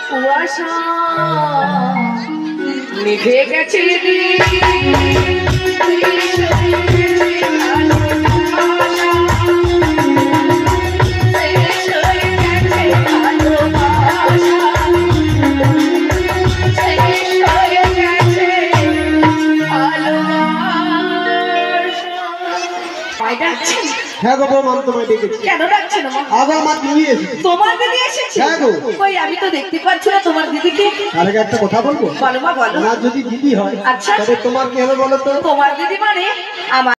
কুয়াশা নিভে গেছে হ্যাঁ গো বৌমা, আমি তোমায় ডেকেছি। কেন ডাকছেন আগে আমার দিদি এসেছে। তোমার দিদি এসেছে? হ্যাঁ গো। কই আমি তো দেখতে পাচ্ছি না তোমার দিদিকে। আরে একটা কথা বলবো? বলো মা বলো। না যদি দিদি হয় আচ্ছা তবে তোমার কি হবে বলো তো? তোমার দিদি মানে আমার